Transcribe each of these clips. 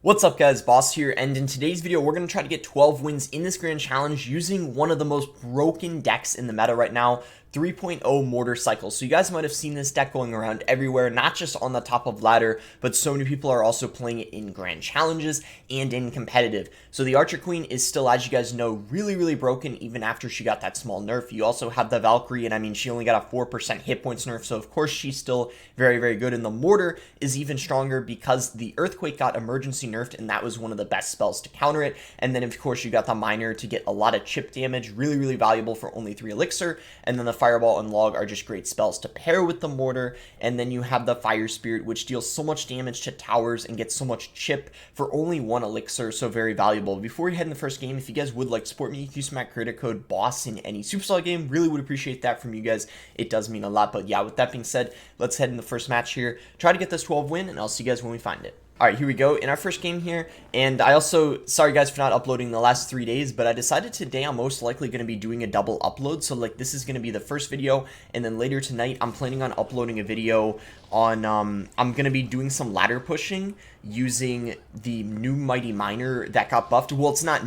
What's up guys, Boss here, and in today's video we're going to try to get 12 wins in this Grand Challenge using one of the most broken decks in the meta right now, 3.0 Mortar Cycle. So you guys might have seen this deck going around everywhere, not just on the top of ladder, but so many people are also playing it in Grand Challenges and in competitive. So the Archer Queen is still, as you guys know, really broken even after she got that small nerf. You also have the Valkyrie, and I mean, she only got a 4% hit points nerf, so of course she's still very good, and the Mortar is even stronger because the Earthquake got emergency nerfed, and that was one of the best spells to counter it. And then of course you got the Miner to get a lot of chip damage, really valuable for only 3 elixir, and then the Fireball and Log are just great spells to pair with the Mortar. And then you have the Fire Spirit, which deals so much damage to towers and gets so much chip for only 1 elixir, so very valuable. Before we head in the first game, if you guys would like to support me, you can use my credit code BOSS in any Supercell game. Really would appreciate that from you guys. It does mean a lot. But yeah, with that being said, let's head in the first match here, try to get this 12 win, and I'll see you guys when we find it. Alright, here we go in our first game here, and I also, sorry guys for not uploading the last 3 days, but I decided today I'm most likely going to be doing a double upload. So like, this is going to be the first video, and then later tonight I'm planning on uploading a video on, I'm going to be doing some ladder pushing using the new Mighty Miner that got buffed. Well, it's not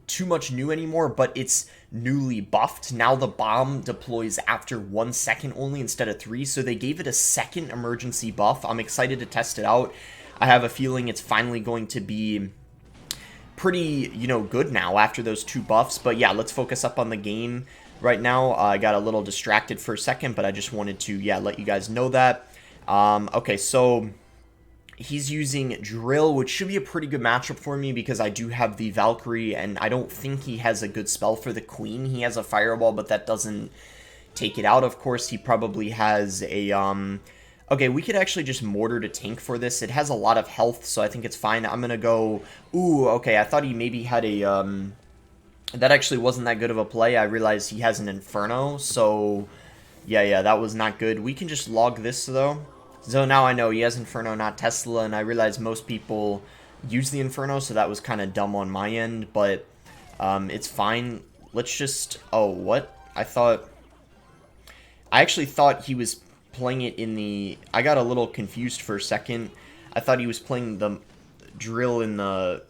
too much new anymore, but it's newly buffed. Now the bomb deploys after 1 second only instead of 3, so they gave it a second emergency buff. I'm excited to test it out. I have a feeling it's finally going to be pretty, good now after those 2 buffs. But yeah, let's focus up on the game right now. I got a little distracted for a second, but I just wanted to, let you guys know that. Okay, so he's using Drill, which should be a pretty good matchup for me because I do have the Valkyrie, and I don't think he has a good spell for the Queen. He has a Fireball, but that doesn't take it out. Of course, he probably has a, okay, we could actually just Mortar to tank for this. It has a lot of health, so I think it's fine. I'm gonna go... Ooh, okay, I thought he maybe had a, that actually wasn't that good of a play. I realized he has an Inferno, so... Yeah, that was not good. We can just log this, though. So now I know he has Inferno, not Tesla, and I realize most people use the Inferno, so that was kind of dumb on my end, but it's fine. Let's just... Oh, what? I actually thought he was playing it in the... I got a little confused for a second. I thought he was playing the Drill in the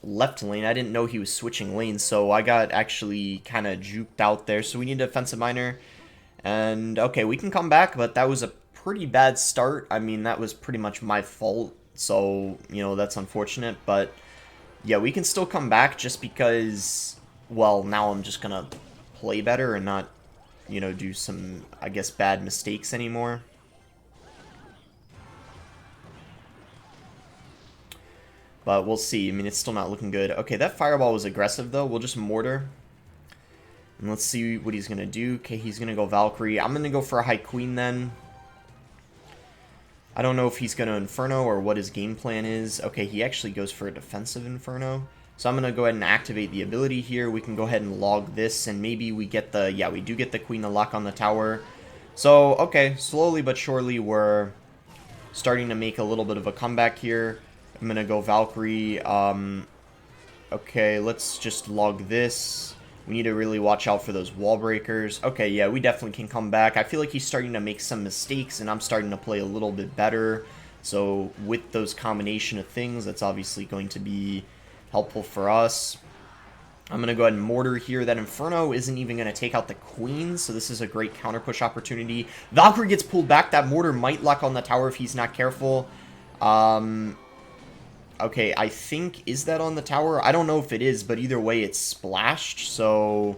left lane. I didn't know he was switching lanes, so I got actually kind of juked out there. So we need a defensive miner. And, okay, we can come back, but that was a pretty bad start. I mean, that was pretty much my fault, so, that's unfortunate. But, yeah, we can still come back just because, well, now I'm just gonna play better and not, do some, I guess, bad mistakes anymore. But we'll see. I mean, it's still not looking good. Okay, that Fireball was aggressive, though. We'll just Mortar. And let's see what he's going to do. Okay, he's going to go Valkyrie. I'm going to go for a High Queen, then. I don't know if he's going to Inferno or what his game plan is. Okay, he actually goes for a defensive Inferno. So I'm going to go ahead and activate the ability here. We can go ahead and log this, and maybe we get the... Yeah, we do get the Queen to lock on the tower. So, okay, slowly but surely we're starting to make a little bit of a comeback here. I'm going to go Valkyrie. Okay, let's just log this. We need to really watch out for those wall breakers. Okay, yeah, we definitely can come back. I feel like he's starting to make some mistakes, and I'm starting to play a little bit better. So with those combination of things, that's obviously going to be helpful for us. I'm going to go ahead and Mortar here. That Inferno isn't even going to take out the Queen, so this is a great counter push opportunity. Valkyrie gets pulled back. That Mortar might lock on the tower if he's not careful. Okay, I think, is that on the tower? I don't know if it is, but either way, it's splashed, so...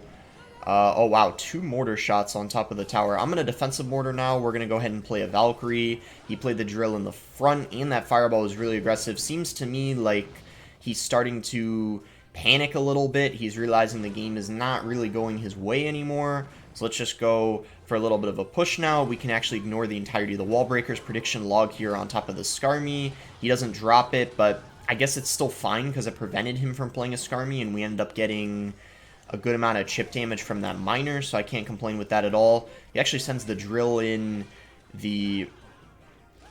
oh, wow, 2 Mortar shots on top of the tower. I'm going to defensive Mortar now. We're going to go ahead and play a Valkyrie. He played the Drill in the front, and that Fireball was really aggressive. Seems to me like he's starting to panic a little bit. He's realizing the game is not really going his way anymore. So let's just go for a little bit of a push now. We can actually ignore the entirety of the wall breakers. Prediction log here on top of the Skarmy. He doesn't drop it, but I guess it's still fine because it prevented him from playing a Skarmy, and we ended up getting a good amount of chip damage from that Miner, so I can't complain with that at all. He actually sends the Drill in the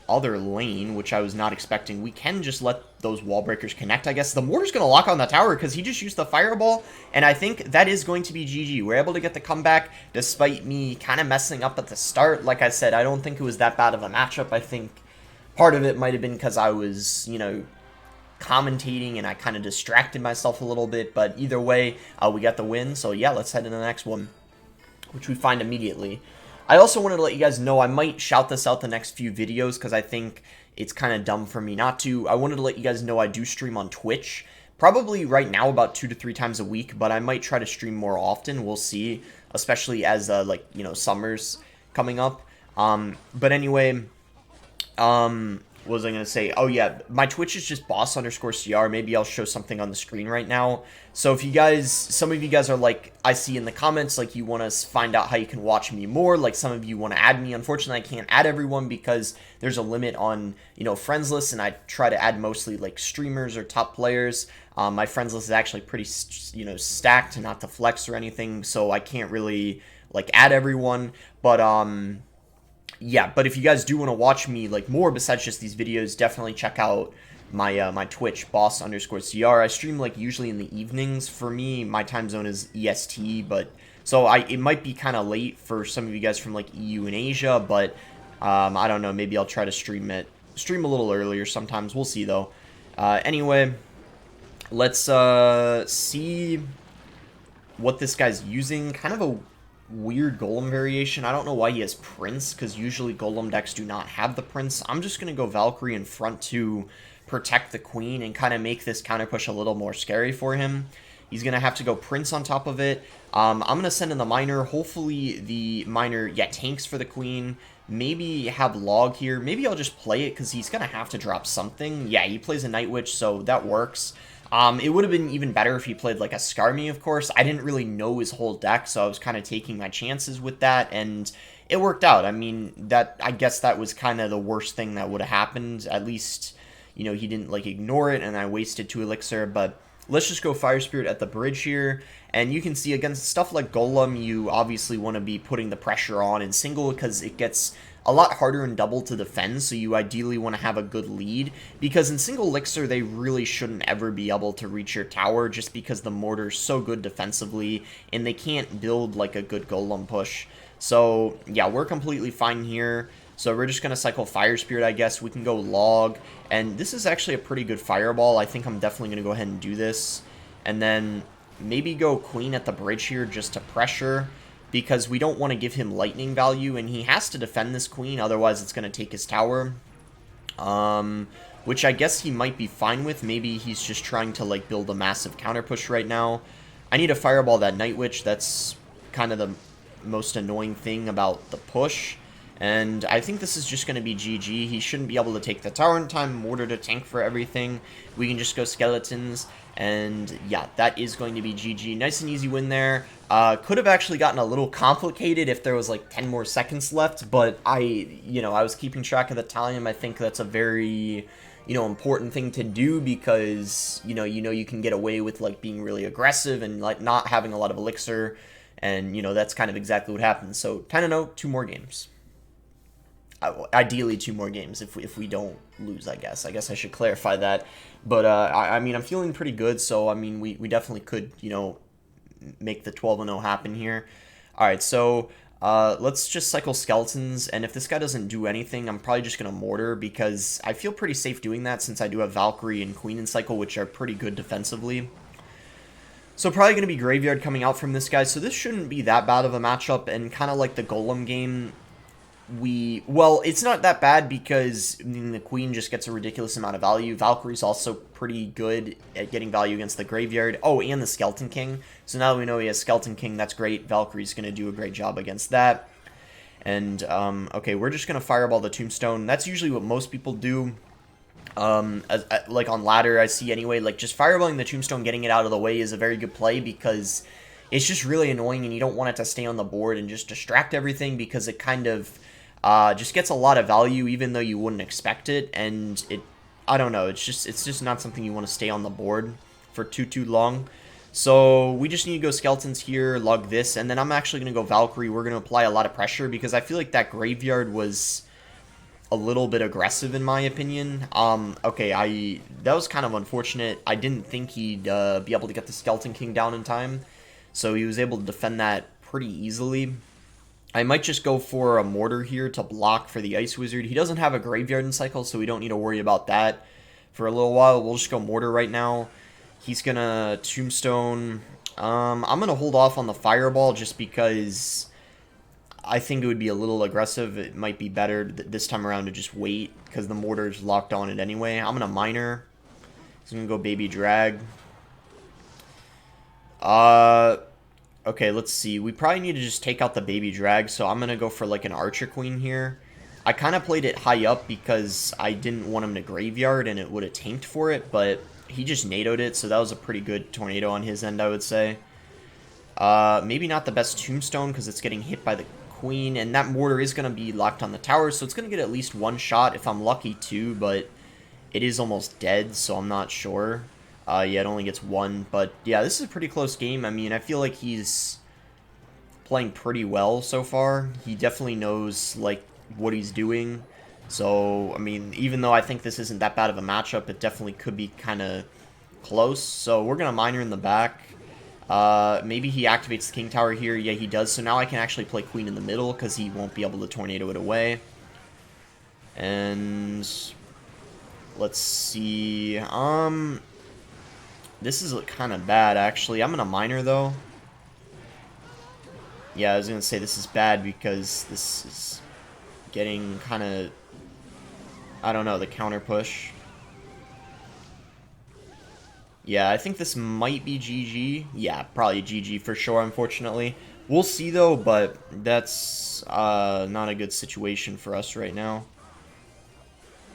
other lane, which I was not expecting. We can just let those wall breakers connect, I guess. The Mortar's going to lock on the tower because he just used the Fireball, and I think that is going to be GG. We're able to get the comeback despite me kind of messing up at the start. Like I said, I don't think it was that bad of a matchup. I think part of it might have been because I was, commentating and I kind of distracted myself a little bit, but either way, we got the win. So yeah, let's head into the next one, which we find immediately. I also wanted to let you guys know I might shout this out the next few videos because I think it's kind of dumb for me not to. I wanted to let you guys know I do stream on Twitch. Probably right now about 2 to 3 times a week, but I might try to stream more often. We'll see, especially as, like, you know, summer's coming up. But anyway, what was I going to say? Oh, yeah, my Twitch is just boss_CR. Maybe I'll show something on the screen right now. So if you guys, some of you guys are like, I see in the comments, like, you want to find out how you can watch me more. Like, some of you want to add me. Unfortunately, I can't add everyone because there's a limit on, you know, friends list, and I try to add mostly, like, streamers or top players. My friends list is actually pretty, you know, stacked, not to flex or anything, so I can't really, like, add everyone. But, yeah, but if you guys do want to watch me, like, more besides just these videos, definitely check out my my Twitch, boss_CR. I stream, like, usually in the evenings. For me, my time zone is EST, but, so it might be kind of late for some of you guys from, like, EU and Asia, but, I don't know, maybe I'll try to stream a little earlier sometimes. We'll see, though. Anyway, let's, see what this guy's using. Kind of a weird golem variation. I don't know why he has Prince, because usually golem decks do not have the Prince. I'm just going to go Valkyrie in front to protect the queen and kind of make this counter push a little more scary for him. He's going to have to go Prince on top of it. I'm going to send in the miner. Hopefully the miner, yeah, tanks for the queen. Maybe have log here. Maybe I'll just play it because he's going to have to drop something. Yeah, he plays a Night Witch, so that works. It would have been even better if he played, like, a Skarmy, of course. I didn't really know his whole deck, so I was kind of taking my chances with that, and it worked out. I mean, I guess that was kind of the worst thing that would have happened. At least, you know, he didn't, like, ignore it, and I wasted 2 elixir, but let's just go Fire Spirit at the bridge here, and you can see against stuff like Golem, you obviously want to be putting the pressure on in single because it gets a lot harder in double to defend, so you ideally want to have a good lead, because in single elixir they really shouldn't ever be able to reach your tower just because the mortar's so good defensively and they can't build like a good golem push. So yeah, we're completely fine here. So we're just going to cycle Fire Spirit, I guess. We can go log, and this is actually a pretty good fireball. I think I'm definitely going to go ahead and do this, and then maybe go Queen at the bridge here just to pressure, because we don't want to give him lightning value, and he has to defend this queen, otherwise it's going to take his tower, which I guess he might be fine with. Maybe he's just trying to, like, build a massive counter push right now. I need to fireball that Night Witch. That's kind of the most annoying thing about the push, and I think this is just going to be GG. He shouldn't be able to take the tower in time. Mortar to tank for everything. We can just go skeletons, and yeah, that is going to be GG. Nice and easy win there. Could have actually gotten a little complicated if there was like 10 more seconds left, but I was keeping track of the time. I think that's a very, important thing to do, because, you can get away with, like, being really aggressive and, like, not having a lot of elixir, and, that's kind of exactly what happened. So, 10-0, 2 more games. Ideally 2 more games if we don't lose, I guess. I guess I should clarify that. But, I mean, I'm feeling pretty good, so, I mean, we definitely could, make the 12-0 happen here. Alright, so let's just cycle skeletons, and if this guy doesn't do anything, I'm probably just going to mortar, because I feel pretty safe doing that since I do have Valkyrie and Queen in cycle, which are pretty good defensively. So probably going to be Graveyard coming out from this guy, so this shouldn't be that bad of a matchup, and kind of like the Golem game, well, it's not that bad because the Queen just gets a ridiculous amount of value. Valkyrie's also pretty good at getting value against the Graveyard. Oh, and the Skeleton King. So now that we know he has Skeleton King, that's great. Valkyrie's going to do a great job against that. And, okay, we're just going to Fireball the Tombstone. That's usually what most people do. Like on ladder, I see anyway, like just Fireballing the Tombstone, getting it out of the way is a very good play, because it's just really annoying and you don't want it to stay on the board and just distract everything, because it kind of just gets a lot of value even though you wouldn't expect it, and I don't know, it's just not something you want to stay on the board for too long. So we just need to go skeletons here, log this, and then I'm actually going to go Valkyrie. We're going to apply a lot of pressure, because I feel like that Graveyard was a little bit aggressive in my opinion. Okay, that was kind of unfortunate. I didn't think he'd be able to get the Skeleton King down in time, so he was able to defend that pretty easily. I might just go for a mortar here to block for the Ice Wizard. He doesn't have a Graveyard in cycle, so we don't need to worry about that. for a little while. We'll just go mortar right now. He's gonna tombstone. I'm gonna hold off on the fireball just because I think it would be a little aggressive. It might be better this time around to just wait because the mortar's locked on it anyway. I'm gonna miner. He's gonna go baby drag. Okay, let's see. We probably need to just take out the baby drag, so I'm gonna go for like an archer queen here. I kind of played it high up because I didn't want him to graveyard and it would have tanked for it, but he just NATO'd it, so that was a pretty good tornado on his end, I would say. Maybe not the best tombstone because it's getting hit by the queen, and that mortar is going to be locked on the tower, so it's going to get at least one shot if I'm lucky too, but it is almost dead, so I'm not sure. Yeah, it only gets one, but yeah, this is a pretty close game. I mean, I feel like he's playing pretty well so far. He definitely knows, like, what he's doing. So, I mean, even though I think this isn't that bad of a matchup, it definitely could be kind of close. So, we're going to miner in the back. Maybe he activates the king tower here. Yeah, he does. So now I can actually play queen in the middle because he won't be able to tornado it away. And let's see. This is kind of bad, actually. I'm going to miner, though. Yeah, I was going to say this is bad because this is getting kind of, I don't know, the counter push. Yeah, I think this might be GG. Yeah, probably GG for sure, unfortunately. We'll see, though, but that's not a good situation for us right now.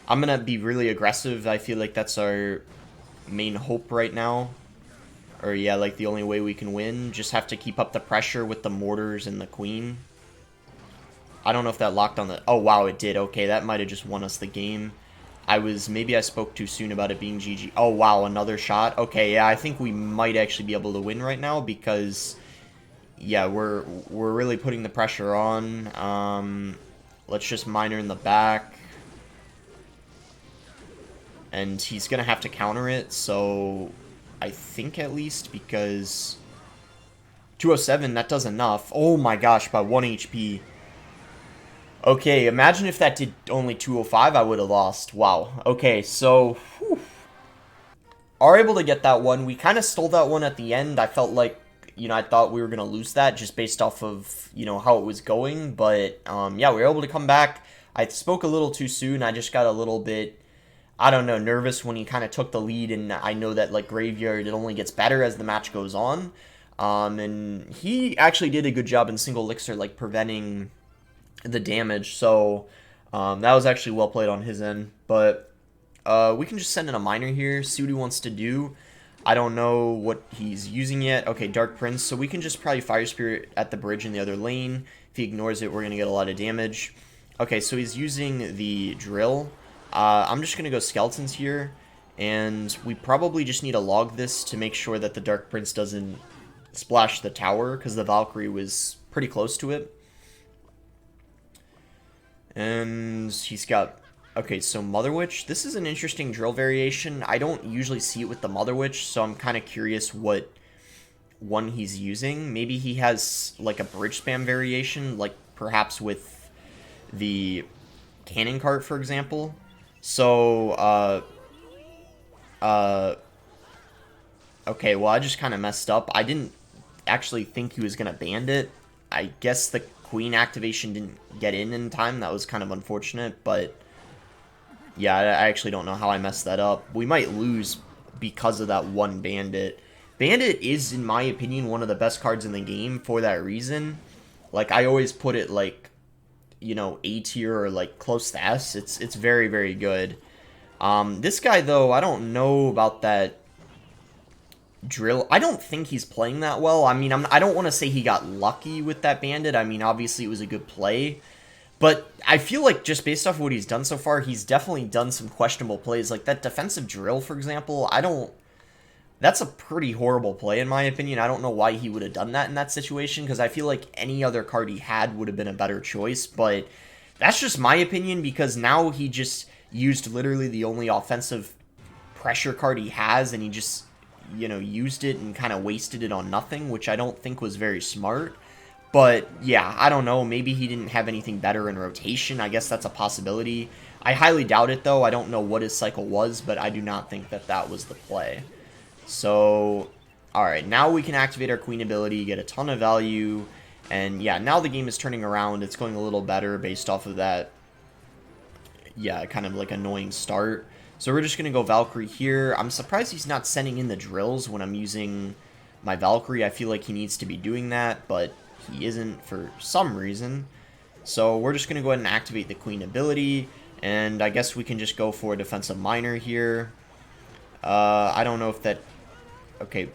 I'm going to be really aggressive. I feel like that's our main hope right now. Or, yeah, like the only way we can win. Just have to keep up the pressure with the mortars and the queen. I don't know if that locked on the... Oh, wow, it did. Okay, that might have just won us the game. Maybe I spoke too soon about it being GG. Oh, wow, another shot. Okay, yeah, I think we might actually be able to win right now because, yeah, we're really putting the pressure on. Let's just miner in the back. And he's going to have to counter it, so I think at least because 207, that does enough. Oh my gosh, by 1 HP. Okay, imagine if that did only 205, I would have lost. Wow. Okay, so whew, are able to get that one. We kind of stole that one at the end. I felt like, you know, I thought we were going to lose that just based off of, you know, how it was going. But, yeah, we were able to come back. I spoke a little too soon. I just got a little bit, I don't know, nervous when he kind of took the lead. And I know that, like, Graveyard, it only gets better as the match goes on. And he actually did a good job in single elixir, like, preventing the damage, so that was actually well played on his end. But we can just send in a miner here, see what he wants to do. I don't know what he's using yet. Okay, Dark Prince, so we can just probably Fire Spirit at the bridge in the other lane. If he ignores it, we're going to get a lot of damage. Okay, so he's using the drill. I'm just going to go skeletons here, and we probably just need to log this to make sure that the Dark Prince doesn't splash the tower, because the Valkyrie was pretty close to it. And he's got... Okay, so Mother Witch. This is an interesting drill variation. I don't usually see it with the Mother Witch, so I'm kind of curious what one he's using. Maybe he has, like, a bridge spam variation, like, perhaps with the cannon cart, for example. So, okay, well, I just kind of messed up. I didn't actually think he was going to bandit. I guess the queen activation didn't get in time. That was kind of unfortunate, but yeah, I actually don't know how I messed that up. We might lose because of that one bandit. Bandit is, in my opinion, one of the best cards in the game for that reason. Like, I always put it, like, you know, A tier or, like, close to S. It's very, very good. This guy, though, I don't know about that drill. I don't think he's playing that well. I mean, I don't want to say he got lucky with that bandit. I mean, obviously it was a good play, but I feel like just based off what he's done so far, he's definitely done some questionable plays. Like that defensive drill, for example, that's a pretty horrible play in my opinion. I don't know why he would have done that in that situation, because I feel like any other card he had would have been a better choice, but that's just my opinion, because now he just used literally the only offensive pressure card he has, and he just, you know, used it and kind of wasted it on nothing, which I don't think was very smart. But yeah, I don't know. Maybe he didn't have anything better in rotation. I guess that's a possibility. I highly doubt it, though. I don't know what his cycle was, but I do not think that that was the play. So, alright, now we can activate our queen ability, get a ton of value, and yeah, now the game is turning around. It's going a little better based off of that, yeah, kind of like annoying start. So we're just going to go Valkyrie here. I'm surprised he's not sending in the drills when I'm using my Valkyrie. I feel like he needs to be doing that, but he isn't for some reason. So we're just going to go ahead and activate the queen ability, and I guess we can just go for a defensive miner here. I don't know if that... Okay,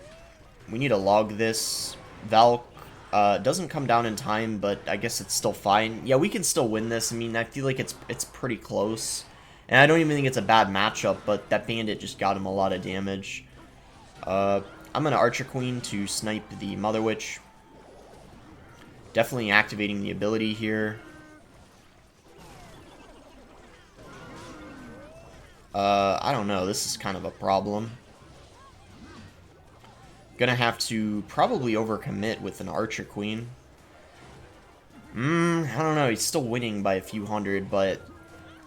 we need to log this. Valk doesn't come down in time, but I guess it's still fine. Yeah, we can still win this. I mean, I feel like it's pretty close. And I don't even think it's a bad matchup, but that bandit just got him a lot of damage. I'm going to Archer Queen to snipe the Mother Witch. Definitely activating the ability here. I don't know. This is kind of a problem. Gonna have to probably overcommit with an Archer Queen. I don't know. He's still winning by a few hundred, but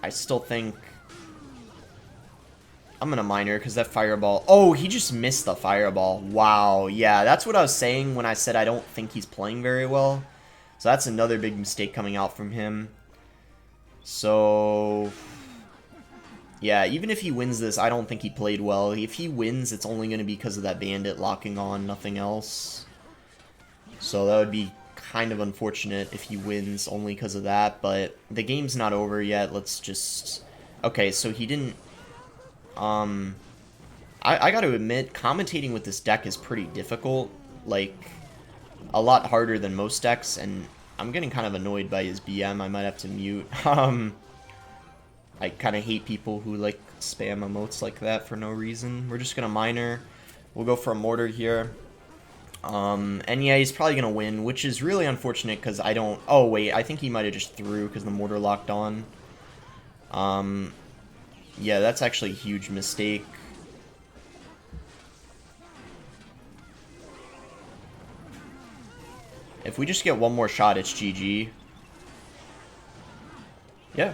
I still think... I'm gonna miner because that fireball... Oh, he just missed the fireball. Wow. Yeah, that's what I was saying when I said I don't think he's playing very well. So that's another big mistake coming out from him. So... yeah, even if he wins this, I don't think he played well. If he wins, it's only going to be because of that bandit locking on, nothing else. So that would be kind of unfortunate if he wins only because of that. But the game's not over yet. Let's just... Okay, so he didn't... I got to admit, commentating with this deck is pretty difficult. Like, a lot harder than most decks. And I'm getting kind of annoyed by his BM. I might have to mute. I kind of hate people who like spam emotes like that for no reason. We're just going to miner. We'll go for a mortar here. And yeah, he's probably going to win, which is really unfortunate because I don't... Oh, wait, I think he might have just threw because the mortar locked on. Yeah, that's actually a huge mistake. If we just get one more shot, it's GG. Yeah.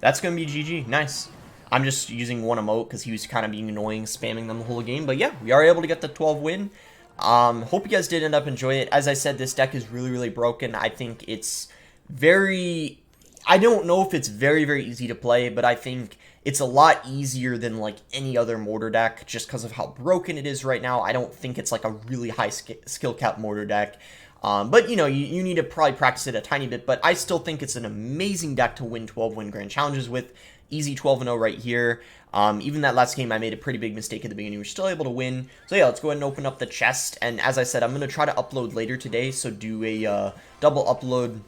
That's going to be GG. Nice. I'm just using one emote because he was kind of being annoying, spamming them the whole game. But yeah, we are able to get the 12 win. Hope you guys did end up enjoying it. As I said, this deck is really, really broken. I think it's very... I don't know if it's very, very easy to play, but I think it's a lot easier than like any other mortar deck just because of how broken it is right now. I don't think it's like a really high skill cap mortar deck. But, you know, you need to probably practice it a tiny bit. But I still think it's an amazing deck to win 12-win Grand Challenges with. Easy 12-0 right here. Even that last game, I made a pretty big mistake at the beginning. We're still able to win. So, yeah, let's go ahead and open up the chest. And as I said, I'm going to try to upload later today. So, do a double upload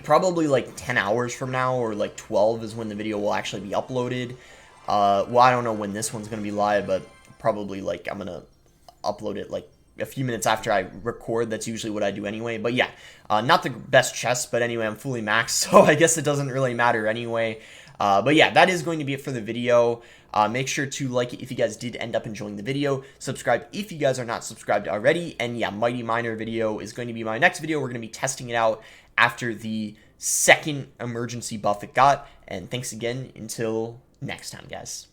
probably like 10 hours from now. Or like 12 is when the video will actually be uploaded. Well, I don't know when this one's going to be live. But probably like I'm going to upload it like a few minutes after I record. That's usually what I do anyway. But yeah, not the best chest, but anyway, I'm fully maxed, so I guess it doesn't really matter anyway. But yeah, that is going to be it for the video. Make sure to like it if you guys did end up enjoying the video. Subscribe if you guys are not subscribed already. And yeah, Mighty Miner video is going to be my next video. We're going to be testing it out after the second emergency buff it got. And thanks again until next time, guys.